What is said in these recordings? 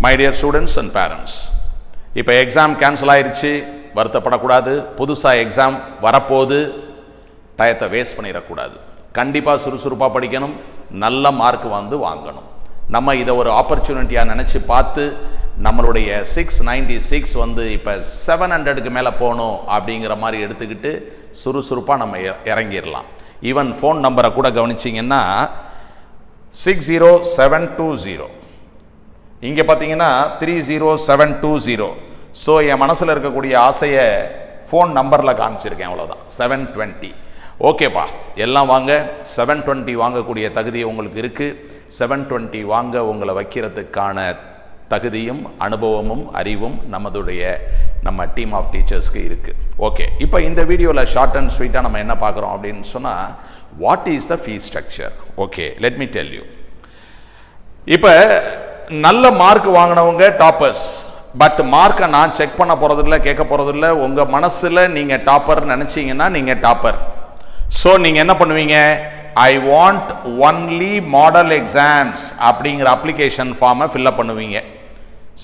My dear students and parents, இப்போ exam cancel ஆயிடுச்சு, வருத்தப்படக்கூடாது. புதுசாக எக்ஸாம் வரப்போது, டயத்தை வேஸ்ட் பண்ணிடக்கூடாது. கண்டிப்பாக சுறுசுறுப்பாக படிக்கணும், நல்ல மார்க் வந்து வாங்கணும். நம்ம இதை ஒரு ஆப்பர்ச்சுனிட்டியாக நினச்சி பார்த்து நம்மளுடைய 696 வந்து இப்போ 700க்கு மேலே போகணும் அப்படிங்கிற மாதிரி எடுத்துக்கிட்டு சுறுசுறுப்பாக நம்ம இறங்கிடலாம். ஈவன் ஃபோன் நம்பரை கூட கவனிச்சிங்கன்னா 60720, இங்கே பார்த்தீங்கன்னா 30720. ஸோ என் மனசில் இருக்கக்கூடிய ஆசையை ஃபோன் நம்பரில் காமிச்சிருக்கேன், அவ்வளோதான். 720. ஓகேப்பா, எல்லாம் வாங்க. 720 வாங்கக்கூடிய தகுதி உங்களுக்கு இருக்குது. 720 வாங்க உங்களை வைக்கிறதுக்கான தகுதியும் அனுபவமும் அறிவும் நம்ம டீம் ஆஃப் டீச்சர்ஸ்க்கு இருக்குது. ஓகே, இப்போ இந்த வீடியோவில் ஷார்ட் அண்ட் ஸ்வீட்டாக நம்ம என்ன பார்க்குறோம் அப்படின்னு சொன்னால், what is the fees structure? Okay, let me tell you. இப்போ நல்ல மார்க் வாங்கினவங்க டாப்பர்ஸ். பட் மார்க்கை நான் செக் பண்ண போகிறதில்ல, கேட்க போகிறதில்ல. உங்கள் மனசில் நீங்கள் டாப்பர் நினச்சிங்கன்னா நீங்கள் டாப்பர். ஸோ நீங்கள் என்ன பண்ணுவீங்க? I want only model exams அப்படிங்கிற அப்ளிகேஷன் ஃபார்மை ஃபில்அப் பண்ணுவீங்க.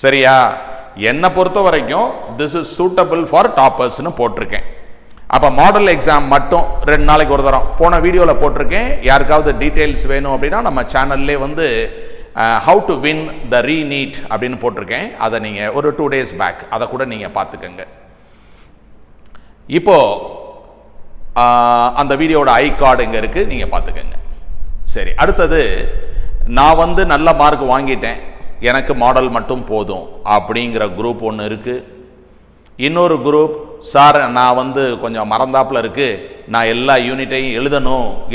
சரியா? என்னை பொறுத்த வரைக்கும் திஸ் இஸ் சூட்டபிள் ஃபார் டாப்பர்ஸ்னு போட்டிருக்கேன். அப்போ மாடல் எக்ஸாம் மட்டும் 2 நாளைக்கு ஒரு தரம் போன வீடியோவில் போட்டிருக்கேன். யாருக்காவது டீட்டெயில்ஸ் வேணும் அப்படின்னா நம்ம சேனல்லே வந்து how to win the re-NEET அப்படின்னு போட்டிருக்கேன். அதை நீங்கள் ஒரு 2 days பேக் அதை கூட நீங்கள் பார்த்துக்கங்க. இப்போ அந்த வீடியோட ஐ கார்டு இங்கே இருக்குது, நீங்கள் பார்த்துக்கங்க. சரி, அடுத்தது நான் வந்து நல்ல மார்க் வாங்கிட்டேன், எனக்கு மாடல் மட்டும் போதும் அப்படிங்கிற குரூப் ஒன்று இருக்குது. இன்னொரு குரூப், சார் நான் வந்து கொஞ்சம் மறந்தாப்பில் இருக்குது, நான் எல்லா யூனிட்டையும்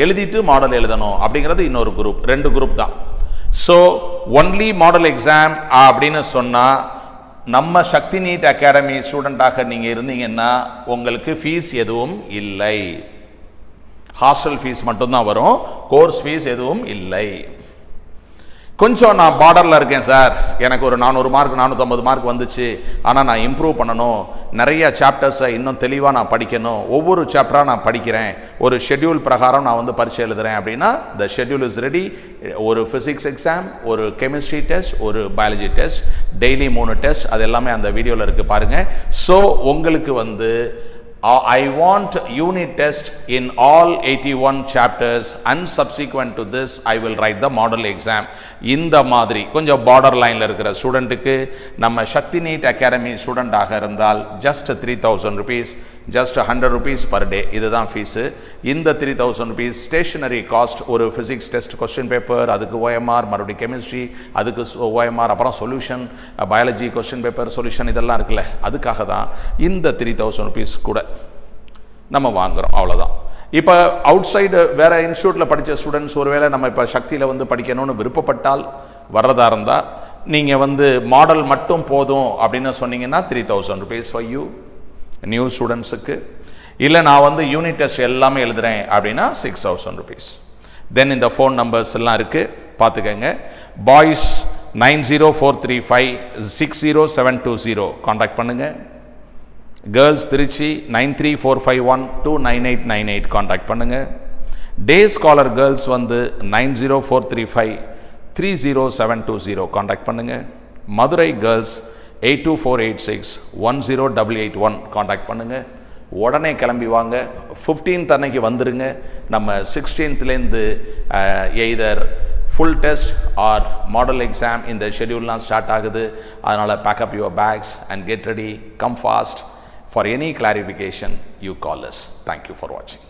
எழுதிட்டு மாடல் எழுதணும் அப்படிங்கிறது இன்னொரு குரூப். 2 குரூப் தான். ஸோ ஒன்லி மாடல் எக்ஸாம் அப்படின்னு சொன்னால், நம்ம சக்தி நீட் அகாடமி ஸ்டூடெண்டாக நீங்கள் இருந்தீங்கன்னா உங்களுக்கு ஃபீஸ் எதுவும் இல்லை. ஹாஸ்டல் ஃபீஸ் மட்டும்தான் வரும், கோர்ஸ் ஃபீஸ் எதுவும் இல்லை. கொஞ்சம் நான் பார்டரில் இருக்கேன் சார், எனக்கு ஒரு 400 மார்க் 450 மார்க் வந்துச்சு, ஆனால் நான் இம்ப்ரூவ் பண்ணணும், நிறைய சாப்டர்ஸை இன்னும் தெளிவாக நான் படிக்கணும், ஒவ்வொரு சாப்டராக நான் படிக்கிறேன், ஒரு ஷெட்யூல் பிரகாரம் நான் வந்து பரீட்சை எழுதுகிறேன் அப்படின்னா த ஷெட்யூல் இஸ் ரெடி. ஒரு ஃபிசிக்ஸ் எக்ஸாம், ஒரு கெமிஸ்ட்ரி டெஸ்ட், ஒரு பயாலஜி டெஸ்ட், டெய்லி 3 டெஸ்ட், அது எல்லாமே அந்த வீடியோவில் இருக்குது பாருங்கள். ஸோ உங்களுக்கு வந்து I want unit test in all 81 chapters and subsequent to this I will write the model exam. இந்த மாதிரி கொஞ்சம் பார்டர் லைனில் இருக்கிற ஸ்டூடெண்ட்டுக்கு நம்ம சக்தி நீட் அகாடமி ஸ்டூடெண்டாக இருந்தால் just 3000 rupees, just 100 rupees per day, இதுதான் ஃபீஸு. இந்த 3000 rupees ஸ்டேஷனரி காஸ்ட், ஒரு ஃபிசிக்ஸ் டெஸ்ட் கொஸ்டின் பேப்பர், அதுக்கு OMR, மறுபடியும் கெமிஸ்ட்ரி அதுக்கு OMR, அப்புறம் solution, biology question paper solution, இதெல்லாம் இருக்குல்ல, அதுக்காக தான் இந்த 3000 rupees கூட நம்ம வாங்குகிறோம், அவ்வளோதான். இப்போ அவுட் சைடு வேறு இன்ஸ்டியூட்டில் படித்த ஸ்டூடெண்ட்ஸ் ஒருவேளை நம்ம இப்போ சக்தியில் வந்து படிக்கணும்னு விருப்பப்பட்டால் வர்றதா இருந்தால் நீங்கள் வந்து மாடல் மட்டும் போதும் அப்படின்னு சொன்னீங்கன்னா 3000 rupees ஃபார் யூ நியூ ஸ்டூடெண்ட்ஸுக்கு. இல்லை நான் வந்து யூனிட் டெஸ்ட் எல்லாமே எழுதுகிறேன் அப்படின்னா 6000 rupees. தென் இந்த ஃபோன் நம்பர்ஸ் எல்லாம் இருக்குது, பார்த்துக்கங்க. பாய்ஸ் 90435 60720 காண்டாக்ட் பண்ணுங்கள். கேர்ள்ஸ் திருச்சி 93451 29898 காண்டாக்ட் பண்ணுங்கள். டே ஸ்காலர் கேர்ள்ஸ் வந்து 90435 30720 காண்டாக்ட் பண்ணுங்கள். மதுரை கேர்ள்ஸ் 82486 10881 காண்டாக்ட் பண்ணுங்கள். உடனே கிளம்பி வாங்க. 15th அன்னைக்கு வந்துடுங்க. நம்ம 16thலேருந்து either full test or model exam இந்த ஷெட்யூல்லாம் ஸ்டார்ட் ஆகுது. அதனால் pack up your bags and get ready, come fast. For any clarification, you call us. Thank you for watching.